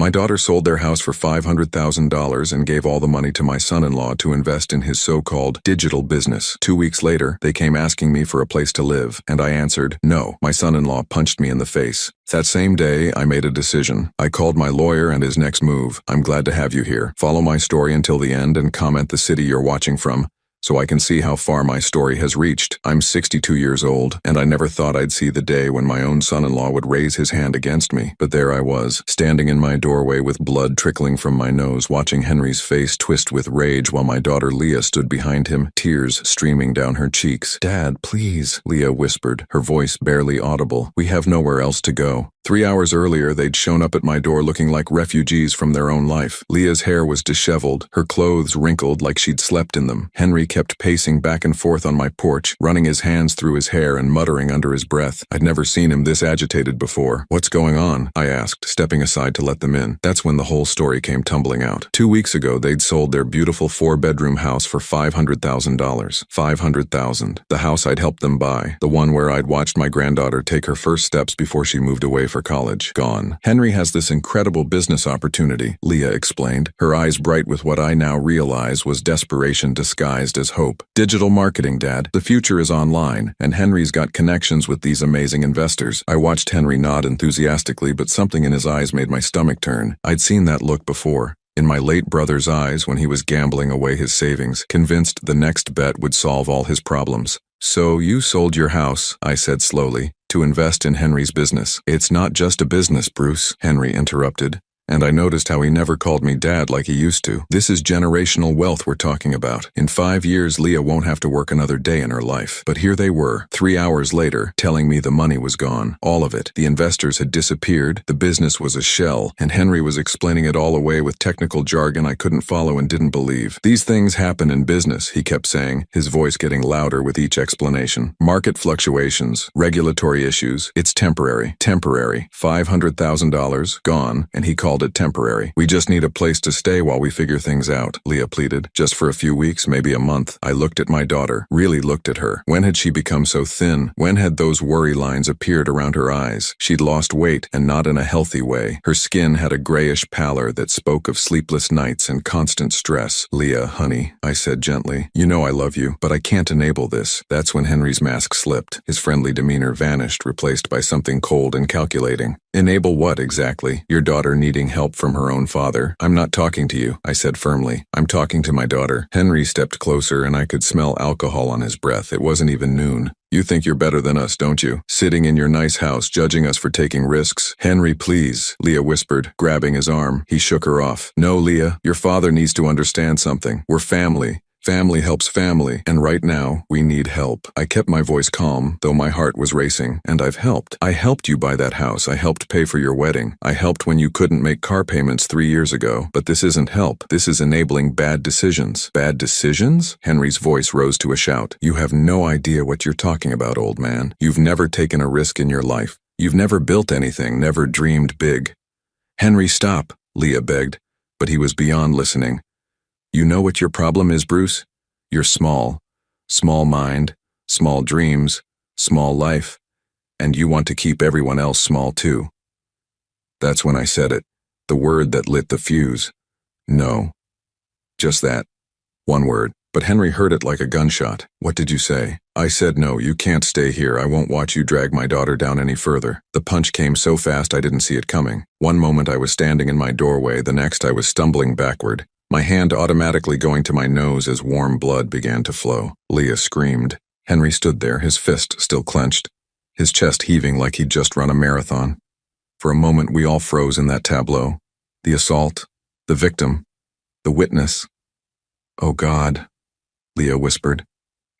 My daughter sold their house for $500,000 and gave all the money to my son-in-law to invest in his so-called digital business. 2 weeks later, they came asking me for a place to live, and I answered, no. My son-in-law punched me in the face. That same day, I made a decision. I called my lawyer and his next move. I'm glad to have you here. Follow my story until the end and comment the city you're watching from, so I can see how far my story has reached. I'm 62 years old, and I never thought I'd see the day when my own son-in-law would raise his hand against me. But there I was, standing in my doorway with blood trickling from my nose, watching Henry's face twist with rage while my daughter Leah stood behind him, tears streaming down her cheeks. "Dad, please," Leah whispered, her voice barely audible. "We have nowhere else to go." 3 hours earlier, they'd shown up at my door looking like refugees from their own life. Leah's hair was disheveled, her clothes wrinkled like she'd slept in them. Henry kept pacing back and forth on my porch, running his hands through his hair and muttering under his breath. I'd never seen him this agitated before. "What's going on?" I asked, stepping aside to let them in. That's when the whole story came tumbling out. 2 weeks ago, they'd sold their beautiful 4-bedroom house for $500,000. $500,000. The house I'd helped them buy. The one where I'd watched my granddaughter take her first steps before she moved away for college. Gone. Henry has this incredible business opportunity, Leah explained, her eyes bright with what I now realize was desperation disguised as hope. "Digital marketing, Dad. The future is online, and Henry's got connections with these amazing investors." I watched Henry nod enthusiastically, but something in his eyes made my stomach turn. I'd seen that look before. In my late brother's eyes when he was gambling away his savings, convinced the next bet would solve all his problems. "So you sold your house," I said slowly, "to invest in Henry's business." "It's not just a business, Bruce," Henry interrupted. And I noticed how he never called me Dad like he used to. "This is generational wealth we're talking about. In 5 years, Leah won't have to work another day in her life." But here they were, 3 hours later, telling me the money was gone. All of it. The investors had disappeared, the business was a shell, and Henry was explaining it all away with technical jargon I couldn't follow and didn't believe. "These things happen in business," he kept saying, his voice getting louder with each explanation. "Market fluctuations, regulatory issues. It's temporary. Temporary. $500,000, gone, and he called it temporary. We just need a place to stay while we figure things out," Leah pleaded. "Just for a few weeks, maybe a month." I looked at my daughter, really looked at her. When had she become so thin? When had those worry lines appeared around her eyes? She'd lost weight, and not in a healthy way. Her skin had a grayish pallor that spoke of sleepless nights and constant stress. "Leah, honey," I said gently, "you know I love you, but I can't enable this." That's when Henry's mask slipped. His friendly demeanor vanished, replaced by something cold and calculating. "Enable what exactly? Your daughter needing help from her own father?" "I'm not talking to you," I said firmly. "I'm talking to my daughter." Henry stepped closer and I could smell alcohol on his breath. It wasn't even noon. "You think you're better than us, don't you? Sitting in your nice house, judging us for taking risks." "Henry, please," Leah whispered, grabbing his arm. He shook her off. "No, Leah, your father needs to understand something. We're family. Family helps family, and right now, we need help." I kept my voice calm, though my heart was racing, and I've helped. I helped you buy that house. I helped pay for your wedding. I helped when you couldn't make car payments 3 years ago. But this isn't help. This is enabling bad decisions. "Bad decisions?" Henry's voice rose to a shout. "You have no idea what you're talking about, old man. You've never taken a risk in your life. You've never built anything, never dreamed big." "Henry, stop," Leah begged, but he was beyond listening. "You know what your problem is, Bruce? You're small. Small mind, small dreams, small life, and you want to keep everyone else small too." That's when I said it, the word that lit the fuse. No. Just that. One word. But Henry heard it like a gunshot. "What did you say?" I said, "No, you can't stay here. I won't watch you drag my daughter down any further." The punch came so fast I didn't see it coming. One moment I was standing in my doorway, the next I was stumbling backward, my hand automatically going to my nose as warm blood began to flow. Leah screamed. Henry stood there, his fist still clenched, his chest heaving like he'd just run a marathon. For a moment we all froze in that tableau. The assault, the victim, the witness. "Oh God," Leah whispered.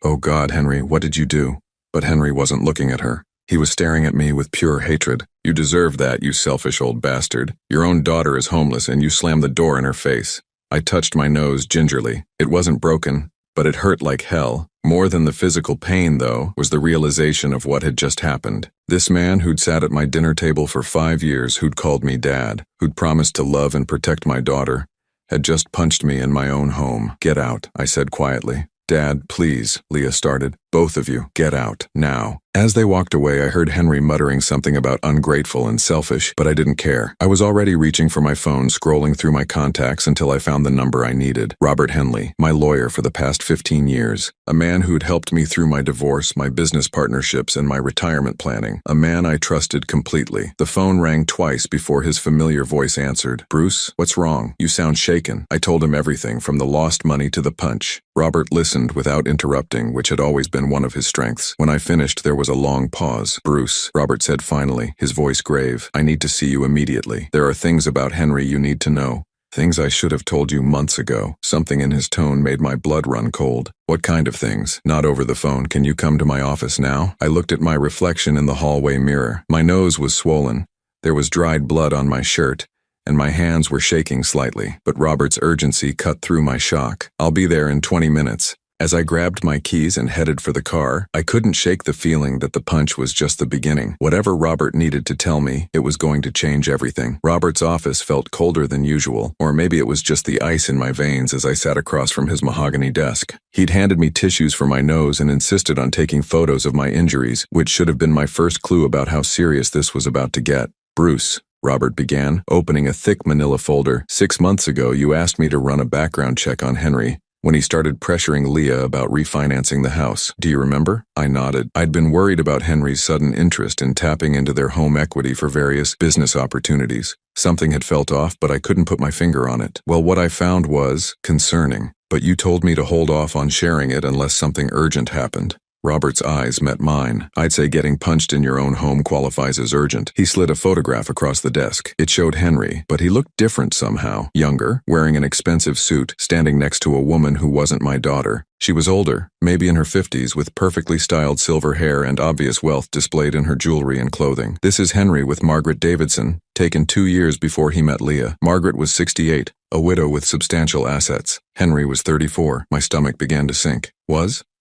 "Oh God, Henry, what did you do?" But Henry wasn't looking at her. He was staring at me with pure hatred. "You deserve that, you selfish old bastard. Your own daughter is homeless and you slammed the door in her face." I touched my nose gingerly. It wasn't broken, but it hurt like hell. More than the physical pain, though, was the realization of what had just happened. This man who'd sat at my dinner table for 5 years, who'd called me Dad, who'd promised to love and protect my daughter, had just punched me in my own home. "Get out," I said quietly. "Dad, please," Leah started. Both of you, get out, now. As they walked away, I heard Henry muttering something about ungrateful and selfish, but I didn't care. I was already reaching for my phone, scrolling through my contacts until I found the number I needed. Robert Henley, my lawyer for the past 15 years. A man who'd helped me through my divorce, my business partnerships, and my retirement planning. A man I trusted completely. The phone rang twice before his familiar voice answered. Bruce, what's wrong? You sound shaken. I told him everything, from the lost money to the punch. Robert listened without interrupting, which had always been one of his strengths. When I finished, there was a long pause. Bruce, Robert said finally, his voice grave, I need to see you immediately. There are things about Henry you need to know. Things I should have told you months ago. Something in his tone made my blood run cold. What kind of things? Not over the phone. Can you come to my office now? I looked at my reflection in the hallway mirror. My nose was swollen. There was dried blood on my shirt, and my hands were shaking slightly, but Robert's urgency cut through my shock. I'll be there in 20 minutes. As I grabbed my keys and headed for the car, I couldn't shake the feeling that the punch was just the beginning. Whatever Robert needed to tell me, it was going to change everything. Robert's office felt colder than usual, or maybe it was just the ice in my veins as I sat across from his mahogany desk. He'd handed me tissues for my nose and insisted on taking photos of my injuries, which should have been my first clue about how serious this was about to get. Bruce, Robert began, opening a thick manila folder. 6 months ago, you asked me to run a background check on Henry when he started pressuring Leah about refinancing the house. Do you remember? I nodded. I'd been worried about Henry's sudden interest in tapping into their home equity for various business opportunities. Something had felt off, but I couldn't put my finger on it. Well, what I found was concerning, but you told me to hold off on sharing it unless something urgent happened. Robert's eyes met mine. I'd say getting punched in your own home qualifies as urgent. He slid a photograph across the desk. It showed Henry, but he looked different somehow. Younger, wearing an expensive suit, standing next to a woman who wasn't my daughter. She was older, maybe in her 50s, with perfectly styled silver hair and obvious wealth displayed in her jewelry and clothing. This is Henry with Margaret Davidson, taken 2 years before he met Leah. Margaret was 68, a widow with substantial assets. Henry was 34. My stomach began to sink.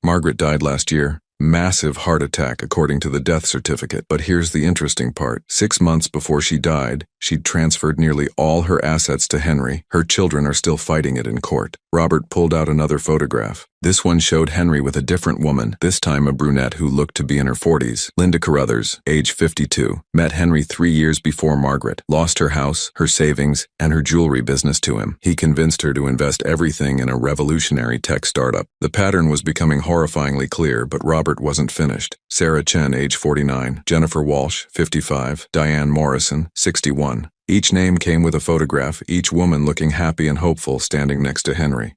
Margaret died last year. Massive heart attack, according to the death certificate. But here's the interesting part. 6 months before she died, she'd transferred nearly all her assets to Henry. Her children are still fighting it in court. Robert pulled out another photograph. This one showed Henry with a different woman, this time a brunette who looked to be in her 40s. Linda Carruthers, age 52, met Henry 3 years before Margaret, lost her house, her savings, and her jewelry business to him. He convinced her to invest everything in a revolutionary tech startup. The pattern was becoming horrifyingly clear, but Robert wasn't finished. Sarah Chen, age 49, Jennifer Walsh, 55, Diane Morrison, 61. Each name came with a photograph, each woman looking happy and hopeful standing next to Henry.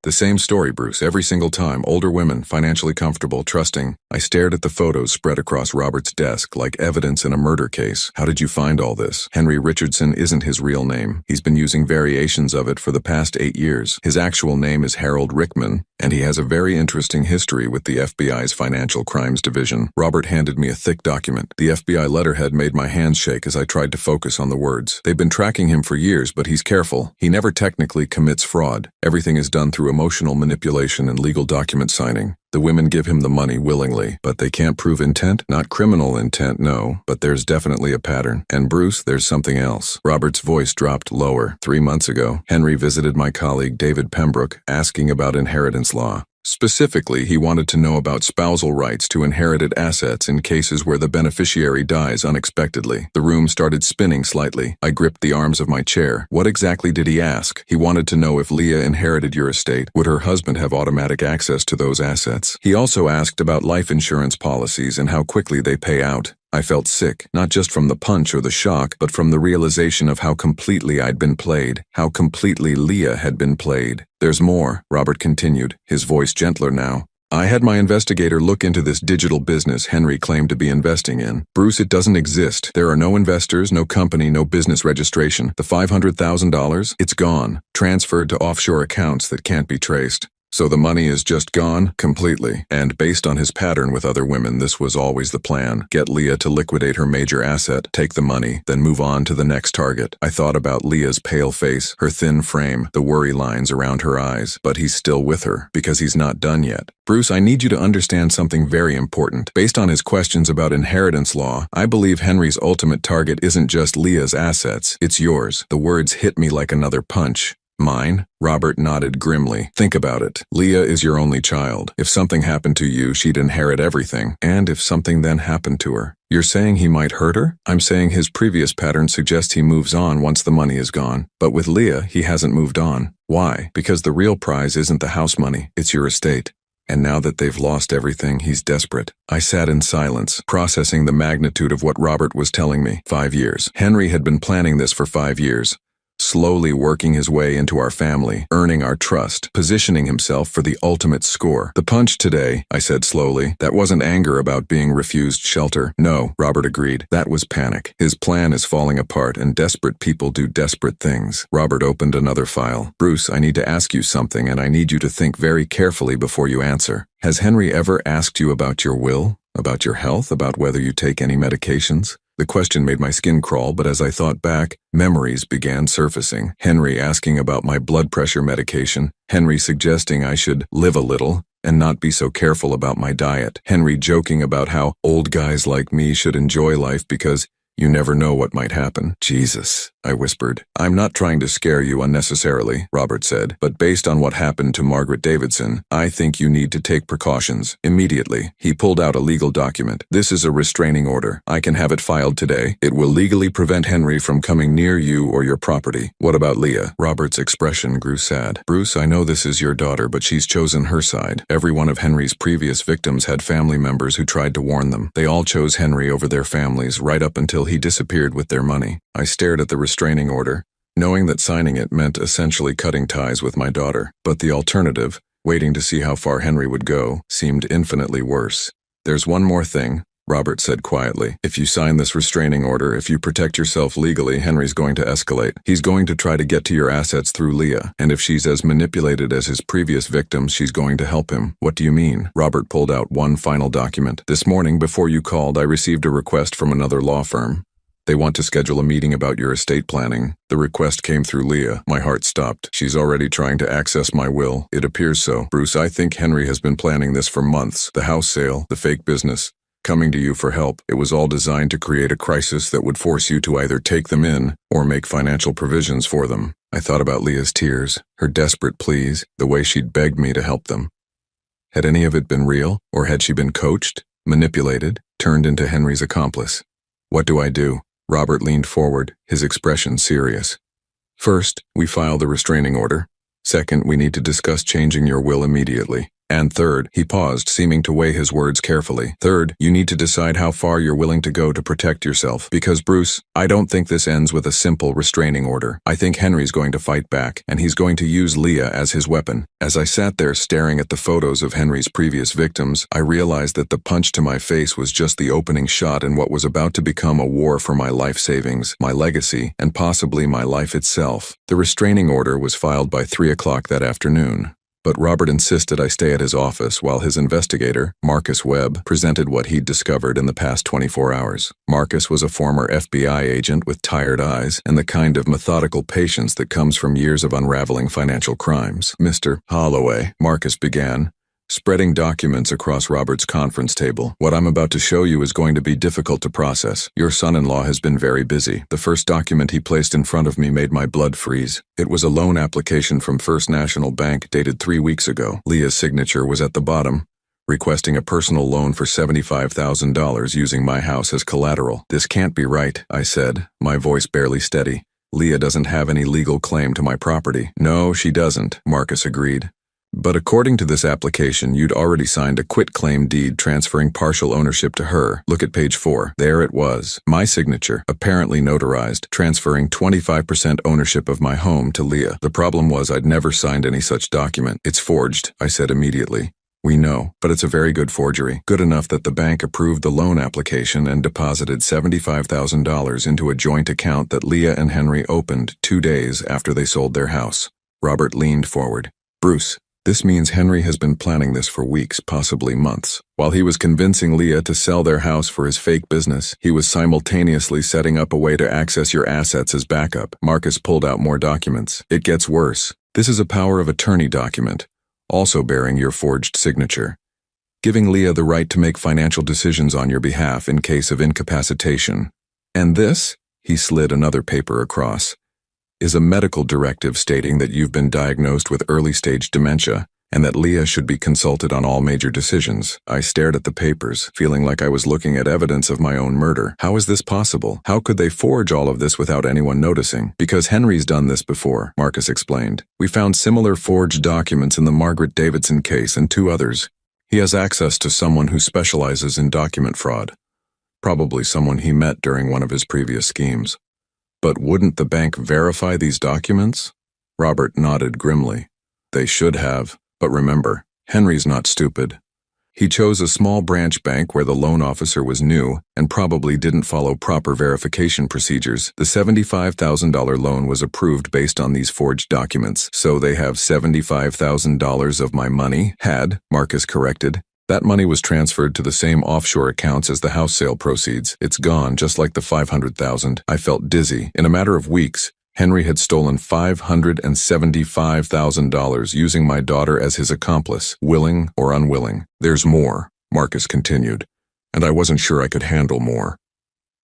The same story, Bruce, every single time. Older women, financially comfortable, trusting. I stared at the photos spread across Robert's desk like evidence in a murder case. How did you find all this? Henry Richardson isn't his real name. He's been using variations of it for the past 8 years. His actual name is Harold Rickman, and he has a very interesting history with the FBI's Financial Crimes Division. Robert handed me a thick document. The FBI letterhead made my hands shake as I tried to focus on the words. They've been tracking him for years, but he's careful. He never technically commits fraud. Everything is done through emotional manipulation and legal document signing. The women give him the money willingly, but they can't prove intent? Not criminal intent, no, but there's definitely a pattern. And Bruce, there's something else. Robert's voice dropped lower. 3 months ago, Henry visited my colleague David Pembroke, asking about inheritance law. Specifically, he wanted to know about spousal rights to inherited assets in cases where the beneficiary dies unexpectedly. The room started spinning slightly. I gripped the arms of my chair. What exactly did he ask? He wanted to know if Leah inherited your estate, would her husband have automatic access to those assets? He also asked about life insurance policies and how quickly they pay out. I felt sick, not just from the punch or the shock, but from the realization of how completely I'd been played, how completely Leah had been played. There's more, Robert continued, his voice gentler now. I had my investigator look into this digital business Henry claimed to be investing in. Bruce, it doesn't exist. There are no investors, no company, no business registration. The $500,000, it's gone, transferred to offshore accounts that can't be traced. So the money is just gone completely. And based on his pattern with other women, this was always the plan. Get Leah to liquidate her major asset, take the money, then move on to the next target. I thought about Leah's pale face, her thin frame, the worry lines around her eyes. But he's still with her, because he's not done yet. Bruce, I need you to understand something very important. Based on his questions about inheritance law, I believe Henry's ultimate target isn't just Leah's assets, it's yours. The words hit me like another punch. Mine? Robert nodded grimly. Think about it. Leah is your only child. If something happened to you, she'd inherit everything. And if something then happened to her? You're saying he might hurt her? I'm saying his previous pattern suggests he moves on once the money is gone. But with Leah, he hasn't moved on. Why? Because the real prize isn't the house money, it's your estate. And now that they've lost everything, he's desperate. I sat in silence, processing the magnitude of what Robert was telling me. 5 years. Henry had been planning this for 5 years. Slowly working his way into our family, earning our trust, positioning himself for the ultimate score. The punch today, I said slowly, that wasn't anger about being refused shelter. No, Robert agreed. That was panic. His plan is falling apart and desperate people do desperate things. Robert opened another file. Bruce, I need to ask you something and I need you to think very carefully before you answer. Has Henry ever asked you about your will? About your health? About whether you take any medications? The question made my skin crawl, but as I thought back, memories began surfacing. Henry asking about my blood pressure medication, Henry suggesting I should live a little and not be so careful about my diet, Henry joking about how old guys like me should enjoy life because you never know what might happen. Jesus, I whispered. I'm not trying to scare you unnecessarily, Robert said, but based on what happened to Margaret Davidson, I think you need to take precautions. Immediately, he pulled out a legal document. This is a restraining order. I can have it filed today. It will legally prevent Henry from coming near you or your property. What about Leah? Robert's expression grew sad. Bruce, I know this is your daughter, but she's chosen her side. Every one of Henry's previous victims had family members who tried to warn them. They all chose Henry over their families right up until he disappeared with their money. I stared at the restraining order, knowing that signing it meant essentially cutting ties with my daughter. But the alternative, waiting to see how far Henry would go, seemed infinitely worse. There's one more thing, Robert said quietly. If you sign this restraining order, if you protect yourself legally, Henry's going to escalate. He's going to try to get to your assets through Leah, and if she's as manipulated as his previous victims, she's going to help him. What do you mean? Robert pulled out one final document. This morning, before you called, I received a request from another law firm. They want to schedule a meeting about your estate planning. The request came through Leah. My heart stopped. She's already trying to access my will. It appears so. Bruce, I think Henry has been planning this for months. The house sale, the fake business, coming to you for help. It was all designed to create a crisis that would force you to either take them in or make financial provisions for them. I thought about Leah's tears, her desperate pleas, the way she'd begged me to help them. Had any of it been real, or had she been coached, manipulated, turned into Henry's accomplice? What do I do? Robert leaned forward, his expression serious. First, we file the restraining order. Second, we need to discuss changing your will immediately. And third, he paused, seeming to weigh his words carefully. Third, you need to decide how far you're willing to go to protect yourself. Because, Bruce, I don't think this ends with a simple restraining order. I think Henry's going to fight back, and he's going to use Leah as his weapon. As I sat there staring at the photos of Henry's previous victims, I realized that the punch to my face was just the opening shot in what was about to become a war for my life savings, my legacy, and possibly my life itself. The restraining order was filed by 3 o'clock that afternoon. But Robert insisted I stay at his office while his investigator, Marcus Webb, presented what he'd discovered in the past 24 hours. Marcus was a former FBI agent with tired eyes and the kind of methodical patience that comes from years of unraveling financial crimes. Mr. Holloway, Marcus began, spreading documents across Robert's conference table. What I'm about to show you is going to be difficult to process. Your son-in-law has been very busy. The first document he placed in front of me made my blood freeze. It was a loan application from First National Bank dated 3 weeks ago. Leah's signature was at the bottom, requesting a personal loan for $75,000 using my house as collateral. This can't be right, I said, my voice barely steady. Leah doesn't have any legal claim to my property. No, she doesn't, Marcus agreed. But according to this application, you'd already signed a quitclaim deed transferring partial ownership to her. Look at page 4. There it was. My signature, apparently notarized, transferring 25% ownership of my home to Leah. The problem was I'd never signed any such document. It's forged, I said immediately. We know, but it's a very good forgery. Good enough that the bank approved the loan application and deposited $75,000 into a joint account that Leah and Henry opened 2 days after they sold their house. Robert leaned forward. Bruce, this means Henry has been planning this for weeks, possibly months. While he was convincing Leah to sell their house for his fake business, he was simultaneously setting up a way to access your assets as backup. Marcus pulled out more documents. It gets worse. This is a power of attorney document, also bearing your forged signature, giving Leah the right to make financial decisions on your behalf in case of incapacitation. And this? He slid another paper across. is a medical directive stating that you've been diagnosed with early-stage dementia and that Leah should be consulted on all major decisions. I stared at the papers, feeling like I was looking at evidence of my own murder. How is this possible? How could they forge all of this without anyone noticing? Because Henry's done this before, Marcus explained. We found similar forged documents in the Margaret Davidson case and 2 others. He has access to someone who specializes in document fraud. Probably someone he met during one of his previous schemes. But wouldn't the bank verify these documents? Robert nodded grimly. They should have. But remember, Henry's not stupid. He chose a small branch bank where the loan officer was new and probably didn't follow proper verification procedures. The $75,000 loan was approved based on these forged documents, so they have $75,000 of my money. Marcus corrected. That money was transferred to the same offshore accounts as the house sale proceeds. It's gone, just like the $500,000. I felt dizzy. In a matter of weeks, Henry had stolen $575,000 using my daughter as his accomplice, willing or unwilling. There's more, Marcus continued, and I wasn't sure I could handle more.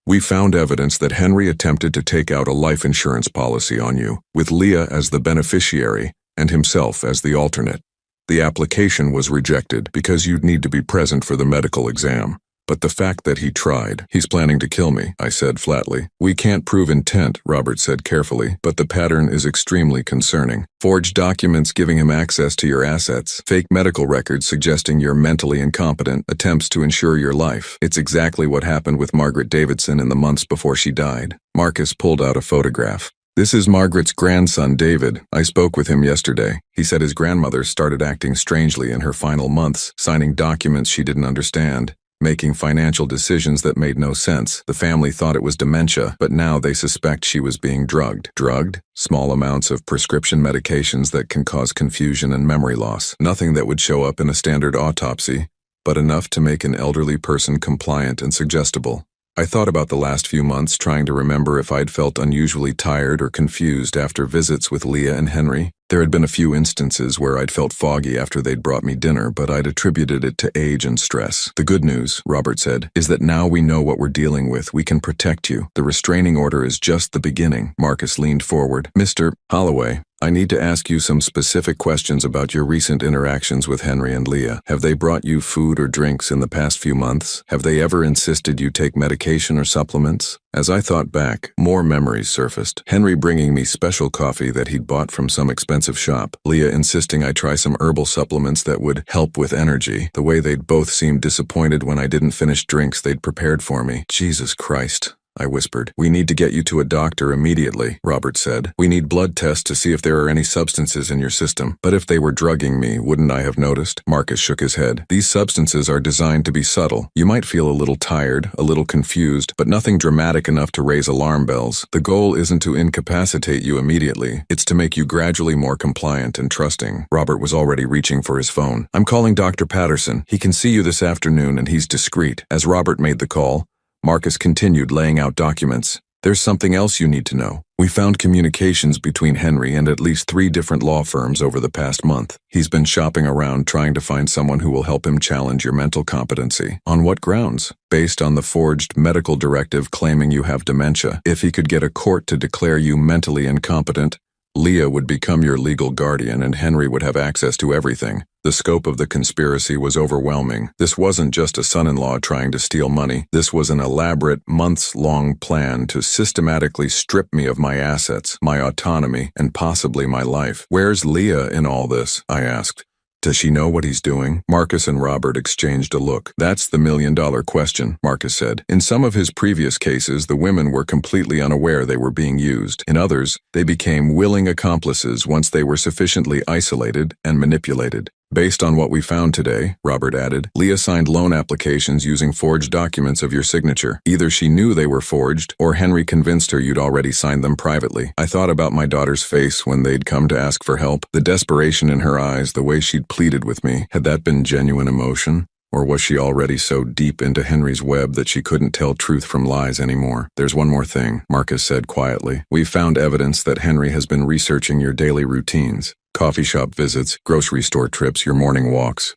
We found evidence that Henry attempted to take out a life insurance policy on you, with Leah as the beneficiary and himself as the alternate. The application was rejected because you'd need to be present for the medical exam. But the fact that he tried, he's planning to kill me, I said flatly. We can't prove intent, Robert said carefully, but the pattern is extremely concerning. Forged documents giving him access to your assets, fake medical records suggesting you're mentally incompetent, attempts to ensure your life. It's exactly what happened with Margaret Davidson in the months before she died. Marcus pulled out a photograph. This is Margaret's grandson, David. I spoke with him yesterday. He said his grandmother started acting strangely in her final months, signing documents she didn't understand, making financial decisions that made no sense. The family thought it was dementia, but now they suspect she was being drugged. Drugged? Small amounts of prescription medications that can cause confusion and memory loss. Nothing that would show up in a standard autopsy, but enough to make an elderly person compliant and suggestible. I thought about the last few months, trying to remember if I'd felt unusually tired or confused after visits with Leah and Henry. There had been a few instances where I'd felt foggy after they'd brought me dinner, but I'd attributed it to age and stress. The good news, Robert said, is that now we know what we're dealing with. We can protect you. The restraining order is just the beginning. Marcus leaned forward. Mr. Holloway, I need to ask you some specific questions about your recent interactions with Henry and Leah. Have they brought you food or drinks in the past few months? Have they ever insisted you take medication or supplements? As I thought back, more memories surfaced. Henry bringing me special coffee that he'd bought from some expensive shop. Leah insisting I try some herbal supplements that would help with energy. The way they'd both seemed disappointed when I didn't finish drinks they'd prepared for me. Jesus Christ, I whispered. We need to get you to a doctor immediately, Robert said. We need blood tests to see if there are any substances in your system. But if they were drugging me, wouldn't I have noticed? Marcus shook his head. These substances are designed to be subtle. You might feel a little tired, a little confused, but nothing dramatic enough to raise alarm bells. The goal isn't to incapacitate you immediately. It's to make you gradually more compliant and trusting. Robert was already reaching for his phone. I'm calling Dr. Patterson. He can see you this afternoon and he's discreet. As Robert made the call, Marcus continued laying out documents. There's something else you need to know. We found communications between Henry and at least 3 different law firms over the past month. He's been shopping around trying to find someone who will help him challenge your mental competency. On what grounds? Based on the forged medical directive claiming you have dementia. If he could get a court to declare you mentally incompetent, Leah would become your legal guardian and Henry would have access to everything. The scope of the conspiracy was overwhelming. This wasn't just a son-in-law trying to steal money. This was an elaborate, months-long plan to systematically strip me of my assets, my autonomy, and possibly my life. Where's Leah in all this? I asked. Does she know what he's doing? Marcus and Robert exchanged a look. That's the million-dollar question, Marcus said. In some of his previous cases, the women were completely unaware they were being used. In others, they became willing accomplices once they were sufficiently isolated and manipulated. Based on what we found today, Robert added, Leah signed loan applications using forged documents of your signature. Either she knew they were forged, or Henry convinced her you'd already signed them privately. I thought about my daughter's face when they'd come to ask for help, the desperation in her eyes, the way she'd pleaded with me. Had that been genuine emotion? Or was she already so deep into Henry's web that she couldn't tell truth from lies anymore? There's one more thing, Marcus said quietly. We've found evidence that Henry has been researching your daily routines. Coffee shop visits, grocery store trips, your morning walks,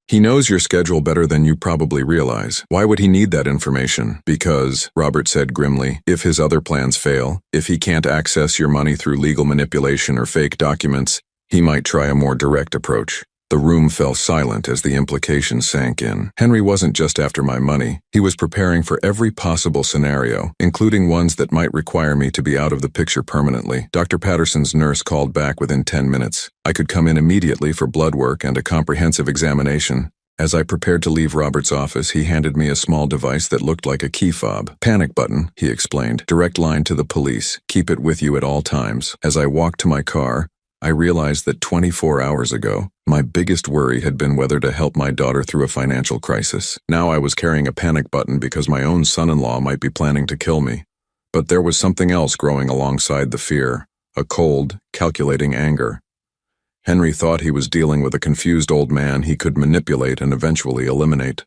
He knows your schedule better than you probably realize. Why would he need that information? Because, Robert said grimly, if his other plans fail, if he can't access your money through legal manipulation or fake documents, he might try a more direct approach. The room fell silent as the implication sank in. Henry wasn't just after my money. He was preparing for every possible scenario, including ones that might require me to be out of the picture permanently. Dr. Patterson's nurse called back within 10 minutes. I could come in immediately for blood work and a comprehensive examination. As I prepared to leave Robert's office, he handed me a small device that looked like a key fob. Panic button, he explained. Direct line to the police. Keep it with you at all times. As I walked to my car, I realized that 24 hours ago, my biggest worry had been whether to help my daughter through a financial crisis. Now I was carrying a panic button because my own son-in-law might be planning to kill me. But there was something else growing alongside the fear, a cold, calculating anger. Henry thought he was dealing with a confused old man he could manipulate and eventually eliminate.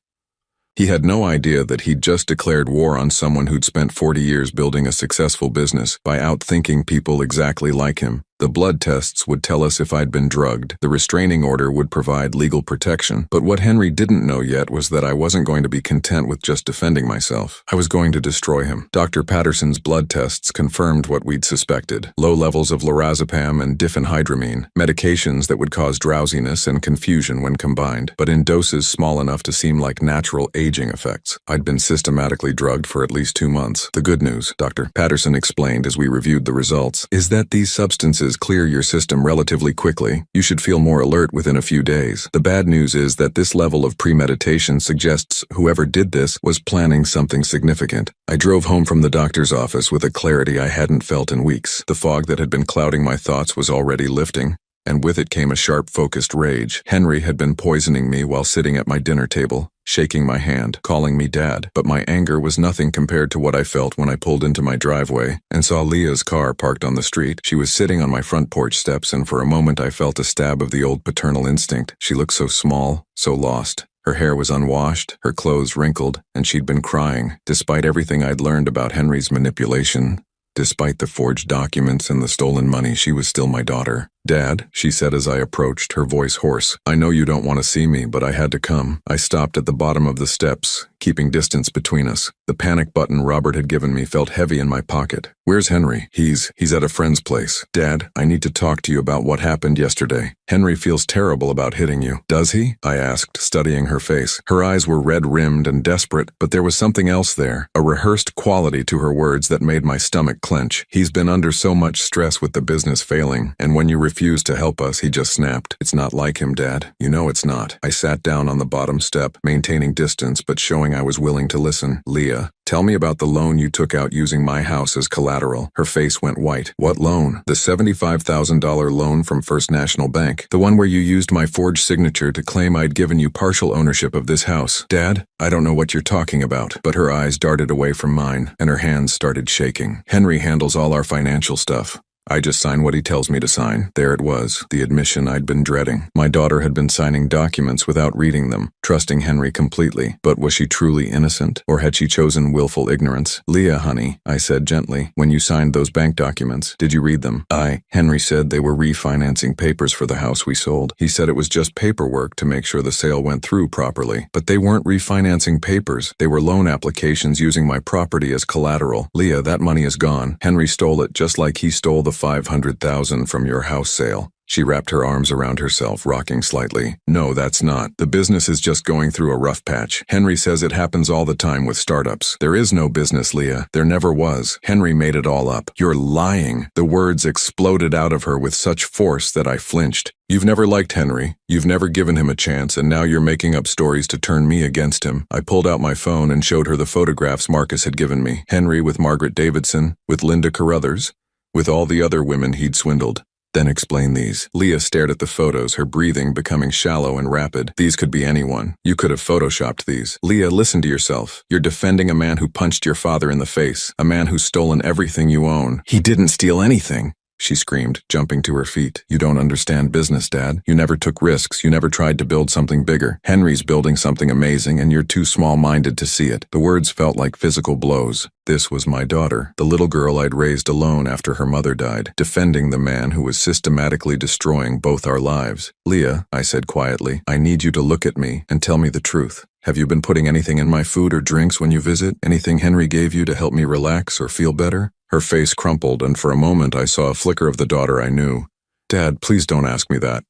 He had no idea that he'd just declared war on someone who'd spent 40 years building a successful business by outthinking people exactly like him. The blood tests would tell us if I'd been drugged. The restraining order would provide legal protection. But what Henry didn't know yet was that I wasn't going to be content with just defending myself. I was going to destroy him. Dr. Patterson's blood tests confirmed what we'd suspected. Low levels of lorazepam and diphenhydramine, medications that would cause drowsiness and confusion when combined, but in doses small enough to seem like natural aging effects. I'd been systematically drugged for at least 2 months. The good news, Dr. Patterson explained as we reviewed the results, is that these substances clear your system relatively quickly. You should feel more alert within a few days. The bad news is that this level of premeditation suggests whoever did this was planning something significant. I drove home from the doctor's office with a clarity I hadn't felt in weeks. The fog that had been clouding my thoughts was already lifting, and with it came a sharp, focused rage. Henry had been poisoning me while sitting at my dinner table, shaking my hand, calling me Dad, but my anger was nothing compared to what I felt when I pulled into my driveway and saw Leah's car parked on the street. She was sitting on my front porch steps, and for a moment I felt a stab of the old paternal instinct. She looked so small, so lost. Her hair was unwashed, her clothes wrinkled, and she'd been crying. Despite everything I'd learned about Henry's manipulation, despite the forged documents and the stolen money, she was still my daughter. Dad, she said as I approached, her voice hoarse. I know you don't want to see me, but I had to come. I stopped at the bottom of the steps, keeping distance between us. The panic button Robert had given me felt heavy in my pocket. Where's Henry? He's at a friend's place. Dad, I need to talk to you about what happened yesterday. Henry feels terrible about hitting you. Does he? I asked, studying her face. Her eyes were red-rimmed and desperate, but there was something else there, a rehearsed quality to her words that made my stomach clench. He's been under so much stress with the business failing, and when you refused to help us, he just snapped. It's not like him, Dad. You know it's not. I sat down on the bottom step, maintaining distance but showing I was willing to listen. Leah, tell me about the loan you took out using my house as collateral. Her face went white. What loan? The $75,000 loan from First National Bank. The one where you used my forged signature to claim I'd given you partial ownership of this house. Dad, I don't know what you're talking about. But her eyes darted away from mine, and her hands started shaking. Henry handles all our financial stuff. I just sign what he tells me to sign. There it was, the admission I'd been dreading. My daughter had been signing documents without reading them, trusting Henry completely. But was she truly innocent, or had she chosen willful ignorance? Leah, honey, I said gently, when you signed those bank documents, did you read them? Henry said they were refinancing papers for the house we sold. He said it was just paperwork to make sure the sale went through properly. But they weren't refinancing papers. They were loan applications using my property as collateral. Leah, that money is gone. Henry stole it just like he stole the $500,000 from your house sale. She wrapped her arms around herself, rocking slightly. No, that's not. The business is just going through a rough patch. Henry says it happens all the time with startups. There is no business, Leah. There never was. Henry made it all up. You're lying. The words exploded out of her with such force that I flinched. You've never liked Henry. You've never given him a chance, and now you're making up stories to turn me against him. I pulled out my phone and showed her the photographs Marcus had given me. Henry with Margaret Davidson, with Linda Carruthers, with all the other women he'd swindled. Then explain these. Leah stared at the photos, her breathing becoming shallow and rapid. These could be anyone. You could have photoshopped these. Leah, listen to yourself. You're defending a man who punched your father in the face, a man who's stolen everything you own. He didn't steal anything. she screamed, jumping to her feet. You don't understand business, Dad. You never took risks. You never tried to build something bigger. Henry's building something amazing, and you're too small-minded to see it. The words felt like physical blows. This was my daughter, the little girl I'd raised alone after her mother died, defending the man who was systematically destroying both our lives. Leah, I said quietly, I need you to look at me and tell me the truth. Have you been putting anything in my food or drinks when you visit? Anything Henry gave you to help me relax or feel better? Her face crumpled, and for a moment I saw a flicker of the daughter I knew. Dad, please don't ask me that.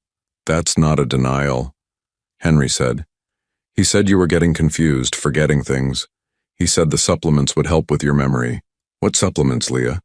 That's not a denial, Henry said. He said you were getting confused, forgetting things. He said the supplements would help with your memory. What supplements, Leah?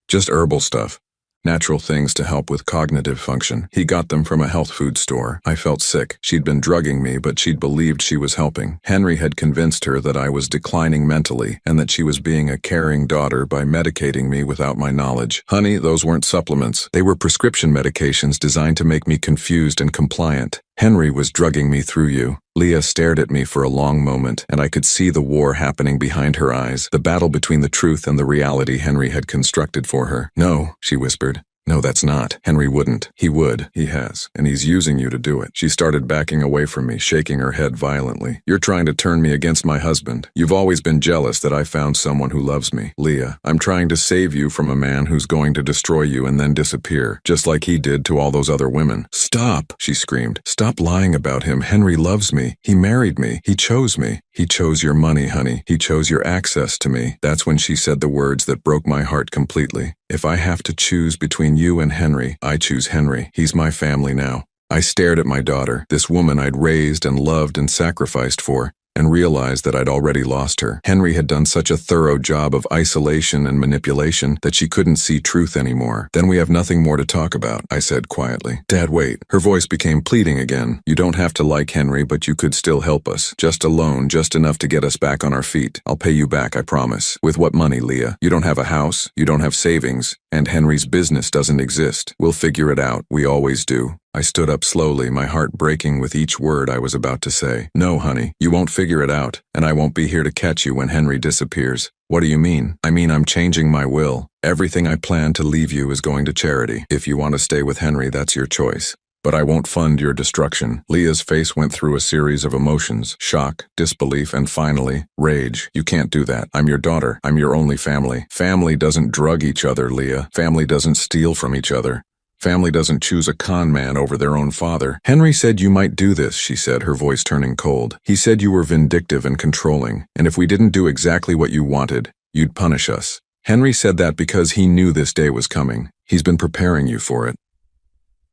Just herbal stuff. Natural things to help with cognitive function. He got them from a health food store. I felt sick. She'd been drugging me, but she'd believed she was helping. Henry had convinced her that I was declining mentally and that she was being a caring daughter by medicating me without my knowledge. Honey, those weren't supplements. They were prescription medications designed to make me confused and compliant. Henry was drugging me through you. Leah stared at me for a long moment, and I could see the war happening behind her eyes, the battle between the truth and the reality Henry had constructed for her. No, she whispered. No, that's not. Henry wouldn't. He would. He has. And he's using you to do it. She started backing away from me, shaking her head violently. You're trying to turn me against my husband. You've always been jealous that I found someone who loves me. Leah, I'm trying to save you from a man who's going to destroy you and then disappear, just like he did to all those other women. Stop, she screamed. Stop lying about him. Henry loves me. He married me. He chose me. He chose your money, honey. He chose your access to me. That's when she said the words that broke my heart completely. If I have to choose between you and Henry, I choose Henry. He's my family now. I stared at my daughter, this woman I'd raised and loved and sacrificed for, and realized that I'd already lost her. Henry had done such a thorough job of isolation and manipulation that she couldn't see truth anymore. Then we have nothing more to talk about, I said quietly. Dad, wait. Her voice became pleading again. You don't have to like Henry, but you could still help us. Just a loan, just enough to get us back on our feet. I'll pay you back, I promise. With what money, Leah? You don't have a house, you don't have savings, and Henry's business doesn't exist. We'll figure it out. We always do. I stood up slowly, my heart breaking with each word I was about to say. No, honey, you won't figure it out, and I won't be here to catch you when Henry disappears. What do you mean? I mean I'm changing my will. Everything I plan to leave you is going to charity. If you want to stay with Henry, that's your choice. But I won't fund your destruction. Leah's face went through a series of emotions, shock, disbelief, and finally, rage. You can't do that. I'm your daughter. I'm your only family. Family doesn't drug each other, Leah. Family doesn't steal from each other. Family doesn't choose a con man over their own father. Henry said you might do this, she said, her voice turning cold. He said you were vindictive and controlling, and if we didn't do exactly what you wanted, you'd punish us. Henry said that because he knew this day was coming. He's been preparing you for it.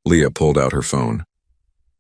Leah pulled out her phone.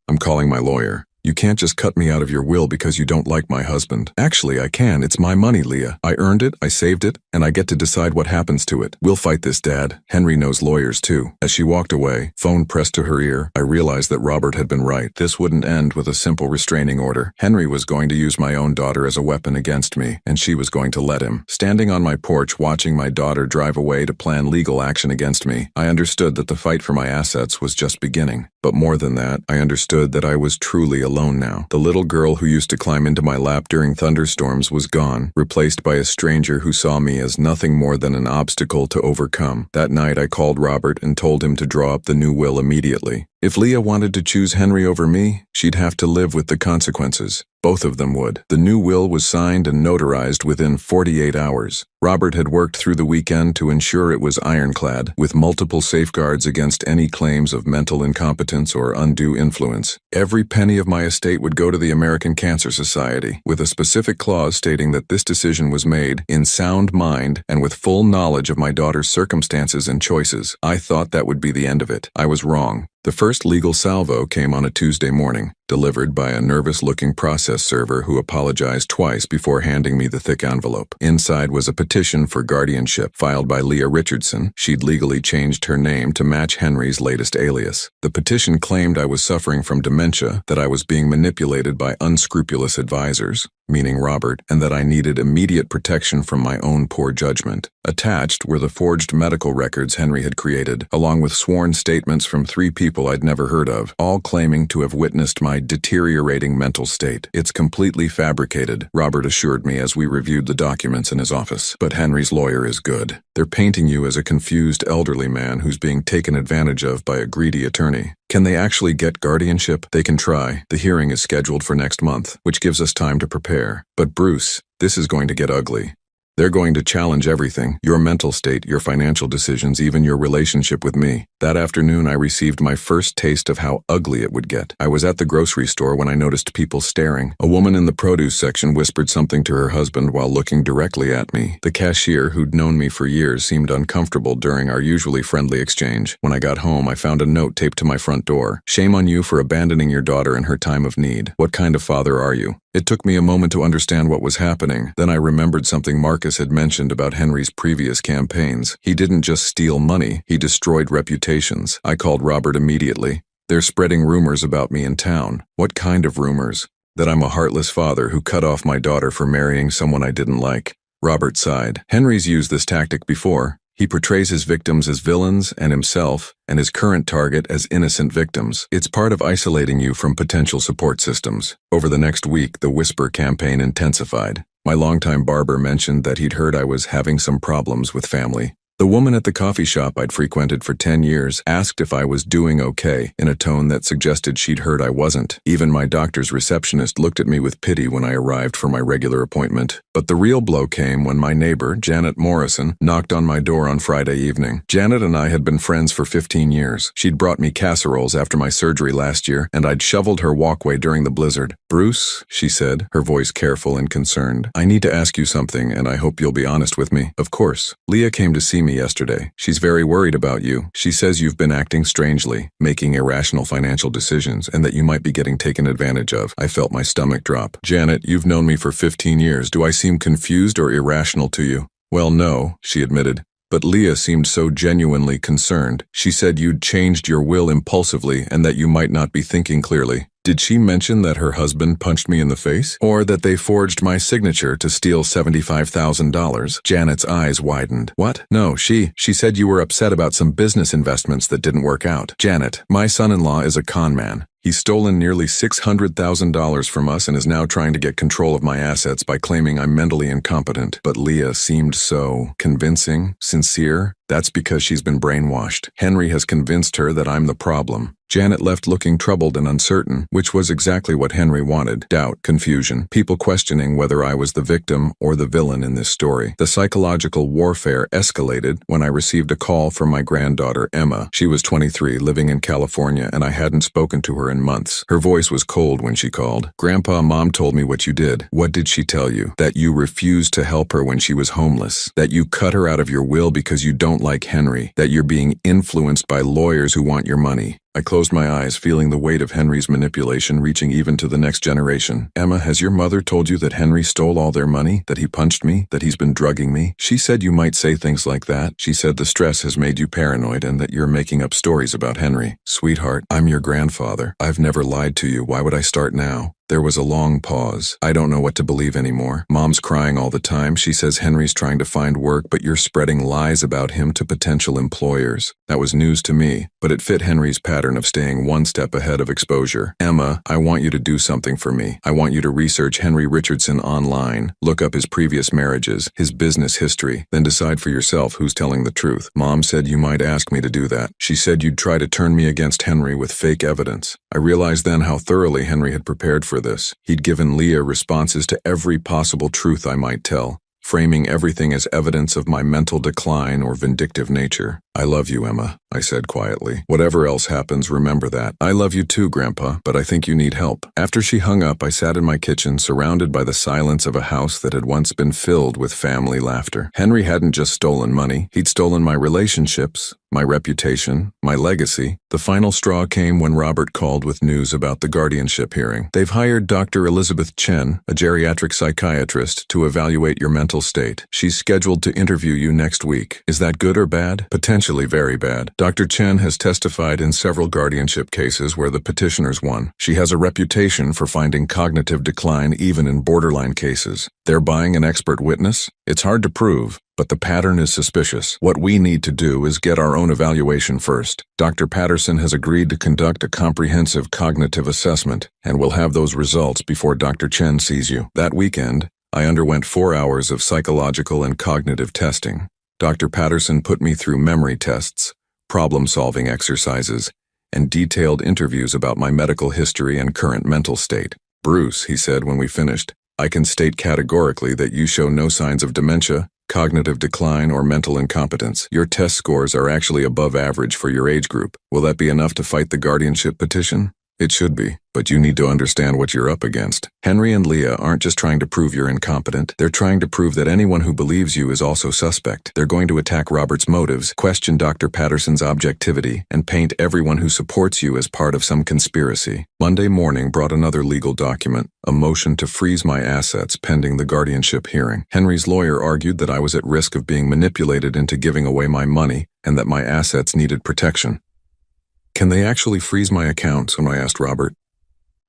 I'm calling my lawyer. You can't just cut me out of your will because you don't like my husband. Actually, I can. It's my money, Leah. I earned it, I saved it, and I get to decide what happens to it. We'll fight this, Dad. Henry knows lawyers, too. As she walked away, phone pressed to her ear, I realized that Robert had been right. This wouldn't end with a simple restraining order. Henry was going to use my own daughter as a weapon against me, and she was going to let him. Standing on my porch watching my daughter drive away to plan legal action against me, I understood that the fight for my assets was just beginning. But more than that, I understood that I was truly alone now. The little girl who used to climb into my lap during thunderstorms was gone, replaced by a stranger who saw me as nothing more than an obstacle to overcome. That night I called Robert and told him to draw up the new will immediately. If Leah wanted to choose Henry over me, she'd have to live with the consequences. Both of them would. The new will was signed and notarized within 48 hours. Robert had worked through the weekend to ensure it was ironclad, with multiple safeguards against any claims of mental incompetence or undue influence. Every penny of my estate would go to the American Cancer Society, with a specific clause stating that this decision was made in sound mind and with full knowledge of my daughter's circumstances and choices. I thought that would be the end of it. I was wrong. The first legal salvo came on a Tuesday morning, delivered by a nervous-looking process server who apologized twice before handing me the thick envelope. Inside was a petition for guardianship filed by Leah Richardson. She'd legally changed her name to match Henry's latest alias. The petition claimed I was suffering from dementia, that I was being manipulated by unscrupulous advisors, meaning Robert, and that I needed immediate protection from my own poor judgment. Attached were the forged medical records Henry had created, along with sworn statements from 3 people I'd never heard of, all claiming to have witnessed my my deteriorating mental state. It's completely fabricated, Robert assured me as we reviewed the documents in his office. But Henry's lawyer is good. They're painting you as a confused elderly man who's being taken advantage of by a greedy attorney. Can they actually get guardianship? They can try. The hearing is scheduled for next month, which gives us time to prepare. But Bruce, this is going to get ugly. They're going to challenge everything, your mental state, your financial decisions, even your relationship with me. That afternoon, I received my first taste of how ugly it would get. I was at the grocery store when I noticed people staring. A woman in the produce section whispered something to her husband while looking directly at me. The cashier, who'd known me for years, seemed uncomfortable during our usually friendly exchange. When I got home, I found a note taped to my front door. Shame on you for abandoning your daughter in her time of need. What kind of father are you? It took me a moment to understand what was happening. Then I remembered something Marcus had mentioned about Henry's previous campaigns. He didn't just steal money, he destroyed reputations. I called Robert immediately. They're spreading rumors about me in town. What kind of rumors? That I'm a heartless father who cut off my daughter for marrying someone I didn't like. Robert sighed. Henry's used this tactic before. He portrays his victims as villains and himself, and his current target as innocent victims. It's part of isolating you from potential support systems. Over the next week, the Whisper campaign intensified. My longtime barber mentioned that he'd heard I was having some problems with family. The woman at the coffee shop I'd frequented for 10 years asked if I was doing okay, in a tone that suggested she'd heard I wasn't. Even my doctor's receptionist looked at me with pity when I arrived for my regular appointment. But the real blow came when my neighbor, Janet Morrison, knocked on my door on Friday evening. Janet and I had been friends for 15 years. She'd brought me casseroles after my surgery last year, and I'd shoveled her walkway during the blizzard. "Bruce," she said, her voice careful and concerned, "I need to ask you something, and I hope you'll be honest with me." "Of course." "Leah came to see me yesterday. She's very worried about you. She says you've been acting strangely, making irrational financial decisions, and that you might be getting taken advantage of." I felt my stomach drop. "Janet, you've known me for 15 years. Do I seem confused or irrational to you?" "Well, no," she admitted. But Leah seemed so genuinely concerned. She said you'd changed your will impulsively and that you might not be thinking clearly. Did she mention that her husband punched me in the face? Or that they forged my signature to steal $75,000? Janet's eyes widened. "What?" "No, she said you were upset about some business investments that didn't work out." "Janet, my son-in-law is a con man. He's stolen nearly $600,000 from us and is now trying to get control of my assets by claiming I'm mentally incompetent." But Leah seemed so convincing, sincere. "That's because she's been brainwashed. Henry has convinced her that I'm the problem." Janet left looking troubled and uncertain, which was exactly what Henry wanted. Doubt, confusion, people questioning whether I was the victim or the villain in this story. The psychological warfare escalated when I received a call from my granddaughter, Emma. She was 23, living in California, and I hadn't spoken to her in months. Her voice was cold when she called. "Grandpa, Mom told me what you did." "What did she tell you?" "That you refused to help her when she was homeless. That you cut her out of your will because you don't like Henry. That you're being influenced by lawyers who want your money." I closed my eyes, feeling the weight of Henry's manipulation reaching even to the next generation. "Emma, has your mother told you that Henry stole all their money? That he punched me? That he's been drugging me?" "She said you might say things like that. She said the stress has made you paranoid and that you're making up stories about Henry." "Sweetheart, I'm your grandfather. I've never lied to you. Why would I start now?" There was a long pause. "I don't know what to believe anymore. Mom's crying all the time. She says Henry's trying to find work, but you're spreading lies about him to potential employers." That was news to me, but it fit Henry's pattern of staying one step ahead of exposure. "Emma, I want you to do something for me. I want you to research Henry Richardson online, look up his previous marriages, his business history, then decide for yourself who's telling the truth." Mom said you might ask me to do that. She said you'd try to turn me against Henry with fake evidence. I realized then how thoroughly Henry had prepared for this. He'd given Leah responses to every possible truth I might tell, framing everything as evidence of my mental decline or vindictive nature. "I love you, Emma," I said quietly. "Whatever else happens, remember that." "I love you too, Grandpa, but I think you need help." After she hung up, I sat in my kitchen, surrounded by the silence of a house that had once been filled with family laughter. Henry hadn't just stolen money. He'd stolen my relationships, my reputation, my legacy. The final straw came when Robert called with news about the guardianship hearing. "They've hired Dr. Elizabeth Chen, a geriatric psychiatrist, to evaluate your mental state. She's scheduled to interview you next week. Is that good or bad?" "Potentially Potentially very bad. Dr. Chen has testified in several guardianship cases where the petitioners won. She has a reputation for finding cognitive decline even in borderline cases. They're buying an expert witness? It's hard to prove, but the pattern is suspicious. What we need to do is get our own evaluation first. Dr. Patterson has agreed to conduct a comprehensive cognitive assessment, and we'll have those results before Dr. Chen sees you. That weekend, I underwent 4 hours of psychological and cognitive testing. Dr. Patterson put me through memory tests, problem-solving exercises, and detailed interviews about my medical history and current mental state. "Bruce," he said when we finished, "I can state categorically that you show no signs of dementia, cognitive decline, or mental incompetence. Your test scores are actually above average for your age group. Will that be enough to fight the guardianship petition?" "It should be, but you need to understand what you're up against. Henry and Leah aren't just trying to prove you're incompetent. They're trying to prove that anyone who believes you is also suspect. They're going to attack Robert's motives, question Dr. Patterson's objectivity, and paint everyone who supports you as part of some conspiracy." Monday morning brought another legal document, a motion to freeze my assets pending the guardianship hearing. Henry's lawyer argued that I was at risk of being manipulated into giving away my money and that my assets needed protection. "Can they actually freeze my accounts?" I asked Robert.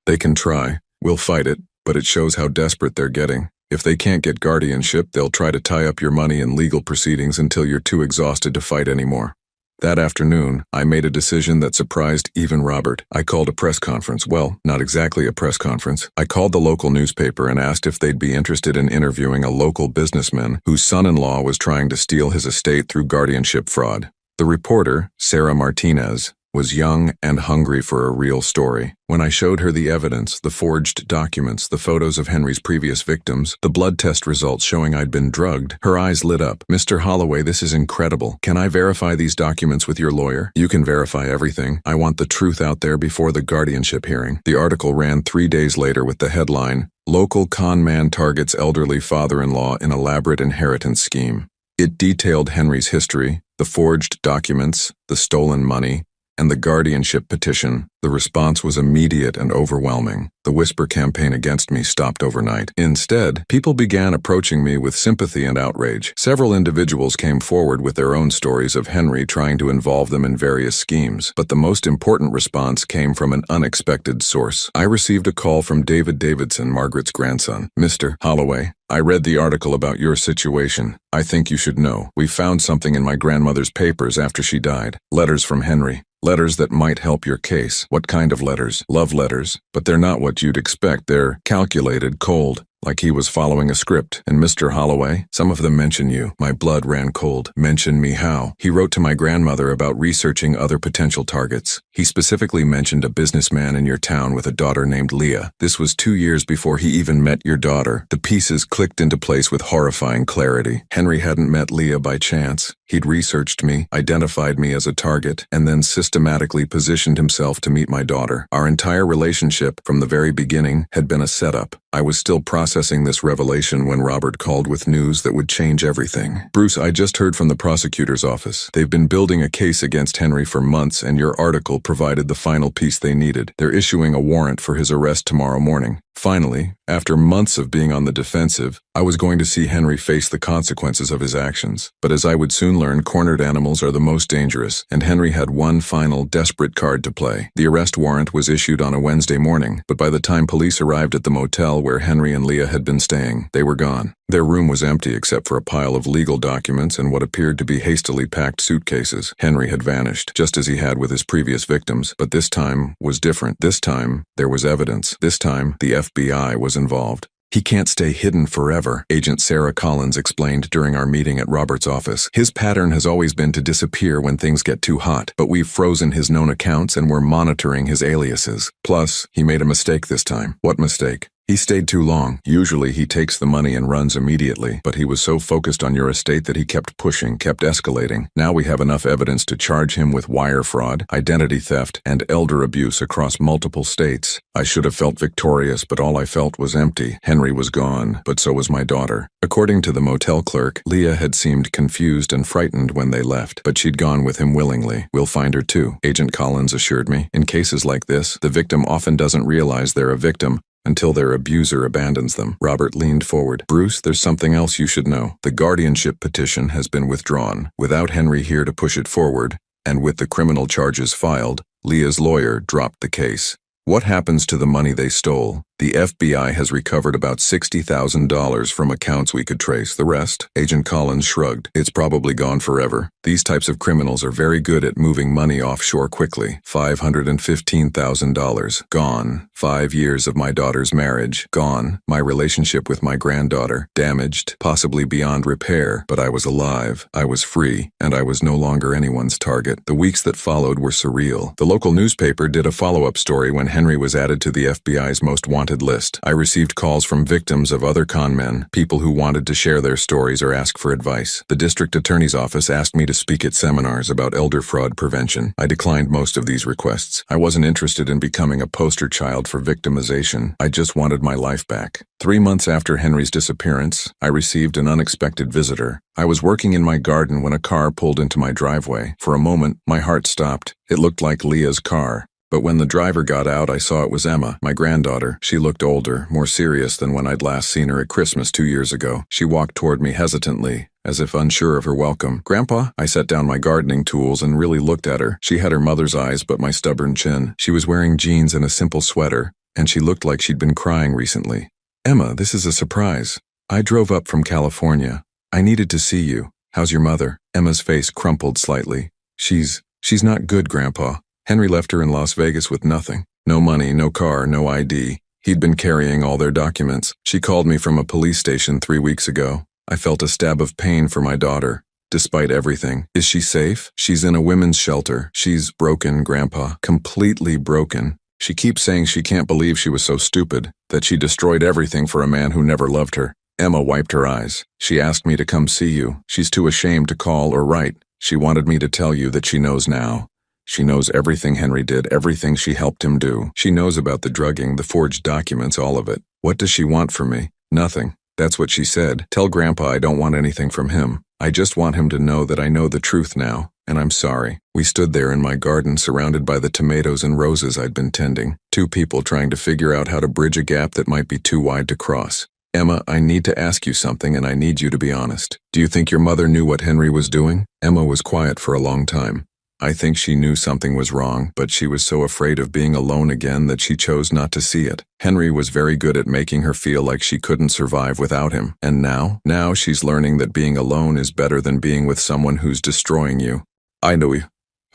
"They can try. We'll fight it, but it shows how desperate they're getting. If they can't get guardianship, they'll try to tie up your money in legal proceedings until you're too exhausted to fight anymore." That afternoon, I made a decision that surprised even Robert. I called a press conference. Well, not exactly a press conference. I called the local newspaper and asked if they'd be interested in interviewing a local businessman whose son-in-law was trying to steal his estate through guardianship fraud. The reporter, Sarah Martinez, was young and hungry for a real story. When I showed her the evidence, the forged documents, the photos of Henry's previous victims, the blood test results showing I'd been drugged, her eyes lit up. "Mr. Holloway, this is incredible. Can I verify these documents with your lawyer?" "You can verify everything. I want the truth out there before the guardianship hearing." The article ran 3 days later with the headline, "Local con man targets elderly father-in-law in elaborate inheritance scheme." It detailed Henry's history, the forged documents, the stolen money, and the guardianship petition. The response was immediate and overwhelming. The whisper campaign against me stopped overnight. Instead, people began approaching me with sympathy and outrage. Several individuals came forward with their own stories of Henry trying to involve them in various schemes. But the most important response came from an unexpected source. I received a call from David Davidson, Margaret's grandson. "Mr. Holloway, I read the article about your situation. I think you should know. We found something in my grandmother's papers after she died. Letters from Henry. Letters that might help your case." "What kind of letters?" "Love letters. But they're not what you'd expect. They're calculated, cold, like he was following a script. And Mr. Holloway, some of them mention you." My blood ran cold. "Mention me how?" "He wrote to my grandmother about researching other potential targets. He specifically mentioned a businessman in your town with a daughter named Leah. This was 2 years before he even met your daughter." The pieces clicked into place with horrifying clarity. Henry hadn't met Leah by chance. He'd researched me, identified me as a target, and then systematically positioned himself to meet my daughter. Our entire relationship, from the very beginning, had been a setup. I was still processing this revelation when Robert called with news that would change everything. "Bruce, I just heard from the prosecutor's office. They've been building a case against Henry for months, and your article provided the final piece they needed. They're issuing a warrant for his arrest tomorrow morning." Finally, after months of being on the defensive, I was going to see Henry face the consequences of his actions. But as I would soon learn, cornered animals are the most dangerous, and Henry had one final, desperate card to play. The arrest warrant was issued on a Wednesday morning, but by the time police arrived at the motel where Henry and Leah had been staying, they were gone. Their room was empty except for a pile of legal documents and what appeared to be hastily packed suitcases. Henry had vanished, just as he had with his previous victims, but this time was different. This time, there was evidence. This time, the FBI was involved. "He can't stay hidden forever," Agent Sarah Collins explained during our meeting at Robert's office. "His pattern has always been to disappear when things get too hot, but we've frozen his known accounts and we're monitoring his aliases. Plus, he made a mistake this time." "What mistake?" "He stayed too long. Usually he takes the money and runs immediately, but he was so focused on your estate that he kept pushing, kept escalating. Now we have enough evidence to charge him with wire fraud, identity theft, and elder abuse across multiple states. I should have felt victorious, but all I felt was empty. Henry was gone, but so was my daughter." According to the motel clerk, Leah had seemed confused and frightened when they left, but she'd gone with him willingly. "We'll find her too," Agent Collins assured me. "In cases like this, the victim often doesn't realize they're a victim until their abuser abandons them. Robert leaned forward. Bruce, there's something else you should know. The guardianship petition has been withdrawn. Without Henry here to push it forward, and with the criminal charges filed, Leah's lawyer dropped the case. What happens to the money they stole? The FBI has recovered about $60,000 from accounts we could trace. The rest? Agent Collins shrugged. It's probably gone forever. These types of criminals are very good at moving money offshore quickly. $515,000. Gone. 5 years of my daughter's marriage. Gone. My relationship with my granddaughter. Damaged. Possibly beyond repair. But I was alive. I was free. And I was no longer anyone's target. The weeks that followed were surreal. The local newspaper did a follow-up story when Henry was added to the FBI's most wanted list. I received calls from victims of other con men, people who wanted to share their stories or ask for advice. The district attorney's office asked me to speak at seminars about elder fraud prevention. I declined most of these requests. I wasn't interested in becoming a poster child for victimization. I just wanted my life back. 3 months after Henry's disappearance, I received an unexpected visitor. I was working in my garden when a car pulled into my driveway. For a moment, my heart stopped. It looked like Leah's car. But when the driver got out, I saw it was Emma, my granddaughter. She looked older, more serious than when I'd last seen her at Christmas 2 years ago. She walked toward me hesitantly, as if unsure of her welcome. "Grandpa?" I set down my gardening tools and really looked at her. She had her mother's eyes but my stubborn chin. She was wearing jeans and a simple sweater, and she looked like she'd been crying recently. "Emma, this is a surprise. I drove up from California. I needed to see you. How's your mother?" Emma's face crumpled slightly. She's not good, Grandpa. Henry left her in Las Vegas with nothing. No money, no car, no ID. He'd been carrying all their documents. She called me from a police station 3 weeks ago. I felt a stab of pain for my daughter. Despite everything. Is she safe? She's in a women's shelter. She's broken, Grandpa. Completely broken. She keeps saying she can't believe she was so stupid, that she destroyed everything for a man who never loved her. Emma wiped her eyes. She asked me to come see you. She's too ashamed to call or write. She wanted me to tell you that she knows now. She knows everything Henry did, everything she helped him do. She knows about the drugging, the forged documents, all of it. What does she want from me? Nothing. That's what she said. Tell Grandpa I don't want anything from him. I just want him to know that I know the truth now, and I'm sorry. We stood there in my garden surrounded by the tomatoes and roses I'd been tending. 2 people trying to figure out how to bridge a gap that might be too wide to cross. Emma, I need to ask you something and I need you to be honest. Do you think your mother knew what Henry was doing? Emma was quiet for a long time. I think she knew something was wrong, but she was so afraid of being alone again that she chose not to see it. Henry was very good at making her feel like she couldn't survive without him. And now she's learning that being alone is better than being with someone who's destroying you. I know you.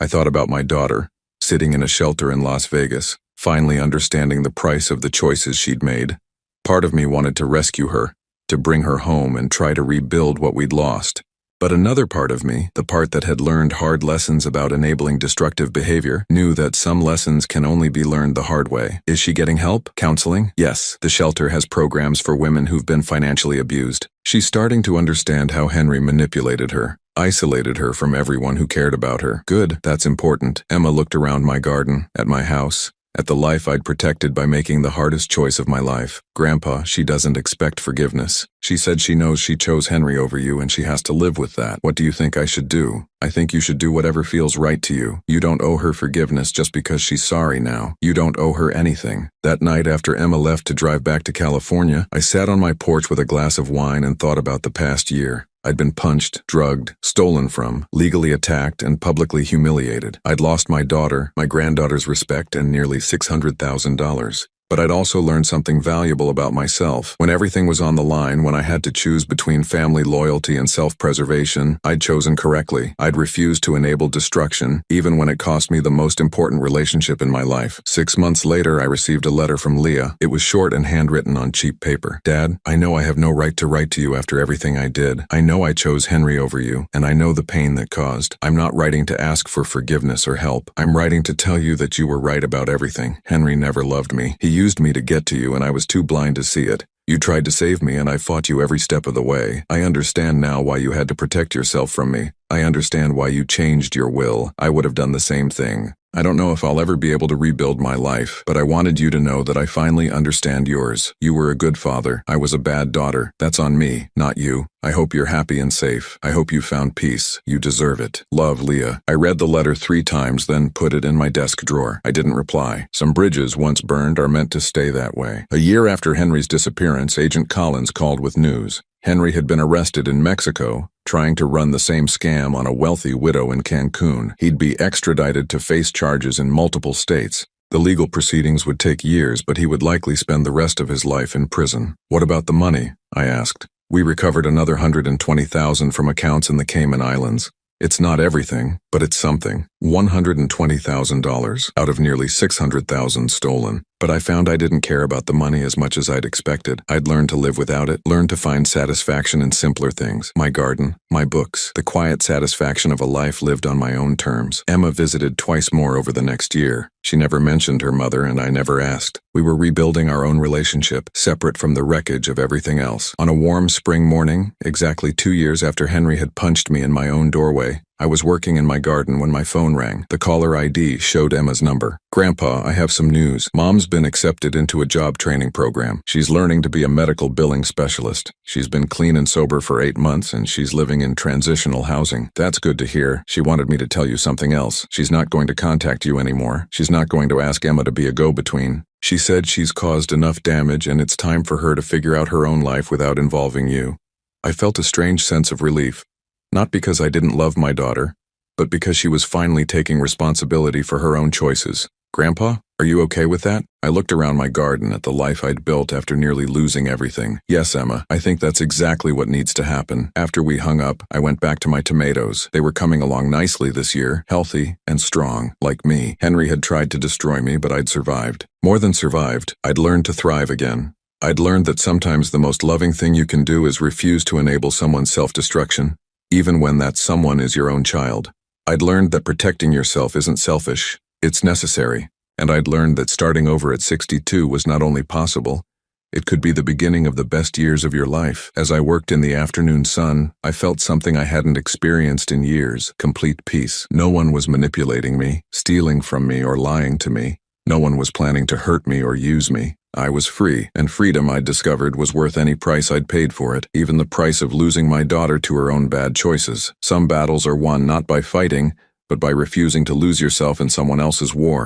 I thought about my daughter, sitting in a shelter in Las Vegas, finally understanding the price of the choices she'd made. Part of me wanted to rescue her, to bring her home and try to rebuild what we'd lost. But another part of me, the part that had learned hard lessons about enabling destructive behavior, knew that some lessons can only be learned the hard way. Is she getting help? Counseling? Yes, the shelter has programs for women who've been financially abused. She's starting to understand how Henry manipulated her, isolated her from everyone who cared about her. Good, that's important. Emma looked around my garden, at my house, at the life I'd protected by making the hardest choice of my life. Grandpa, she doesn't expect forgiveness. She said she knows she chose Henry over you and she has to live with that. What do you think I should do? I think you should do whatever feels right to you. You don't owe her forgiveness just because she's sorry now. You don't owe her anything. That night after Emma left to drive back to California, I sat on my porch with a glass of wine and thought about the past year. I'd been punched, drugged, stolen from, legally attacked, and publicly humiliated. I'd lost my daughter, my granddaughter's respect, and nearly $600,000. But I'd also learned something valuable about myself. When everything was on the line, when I had to choose between family loyalty and self-preservation, I'd chosen correctly. I'd refused to enable destruction, even when it cost me the most important relationship in my life. 6 months later, I received a letter from Leah. It was short and handwritten on cheap paper. Dad, I know I have no right to write to you after everything I did. I know I chose Henry over you, and I know the pain that caused. I'm not writing to ask for forgiveness or help. I'm writing to tell you that you were right about everything. Henry never loved me. He used me to get to you and I was too blind to see it. You tried to save me and I fought you every step of the way. I understand now why you had to protect yourself from me. I understand why you changed your will. I would have done the same thing. I don't know if I'll ever be able to rebuild my life, but I wanted you to know that I finally understand yours. You were a good father. I was a bad daughter. That's on me, not you. I hope you're happy and safe. I hope you found peace. You deserve it. Love, Leah. I read the letter 3 times, then put it in my desk drawer. I didn't reply. Some bridges once burned are meant to stay that way. A year after Henry's disappearance, Agent Collins called with news. Henry had been arrested in Mexico, trying to run the same scam on a wealthy widow in Cancun. He'd be extradited to face charges in multiple states. The legal proceedings would take years, but he would likely spend the rest of his life in prison. What about the money? I asked. We recovered another $120,000 from accounts in the Cayman Islands. It's not everything, but it's something. $120,000 out of nearly $600,000 stolen. But I found I didn't care about the money as much as I'd expected. I'd learned to live without it, learned to find satisfaction in simpler things. My garden, my books, the quiet satisfaction of a life lived on my own terms. Emma visited twice more over the next year. She never mentioned her mother, and I never asked. We were rebuilding our own relationship, separate from the wreckage of everything else. On a warm spring morning, exactly 2 years after Henry had punched me in my own doorway, I was working in my garden when my phone rang. The caller ID showed Emma's number. Grandpa, I have some news. Mom's been accepted into a job training program. She's learning to be a medical billing specialist. She's been clean and sober for 8 months, and she's living in transitional housing. That's good to hear. She wanted me to tell you something else. She's not going to contact you anymore. She's not going to ask Emma to be a go-between. She said she's caused enough damage, and it's time for her to figure out her own life without involving you. I felt a strange sense of relief. Not because I didn't love my daughter, but because she was finally taking responsibility for her own choices. Grandpa, are you okay with that? I looked around my garden at the life I'd built after nearly losing everything. Yes, Emma, I think that's exactly what needs to happen. After we hung up, I went back to my tomatoes. They were coming along nicely this year, healthy and strong, like me. Henry had tried to destroy me, but I'd survived. More than survived, I'd learned to thrive again. I'd learned that sometimes the most loving thing you can do is refuse to enable someone's self-destruction, even when that someone is your own child. I'd learned that protecting yourself isn't selfish, it's necessary. And I'd learned that starting over at 62 was not only possible, it could be the beginning of the best years of your life. As I worked in the afternoon sun, I felt something I hadn't experienced in years, complete peace. No one was manipulating me, stealing from me, or lying to me. No one was planning to hurt me or use me. I was free, and freedom, I'd discovered, was worth any price I'd paid for it, even the price of losing my daughter to her own bad choices. Some battles are won not by fighting, but by refusing to lose yourself in someone else's war.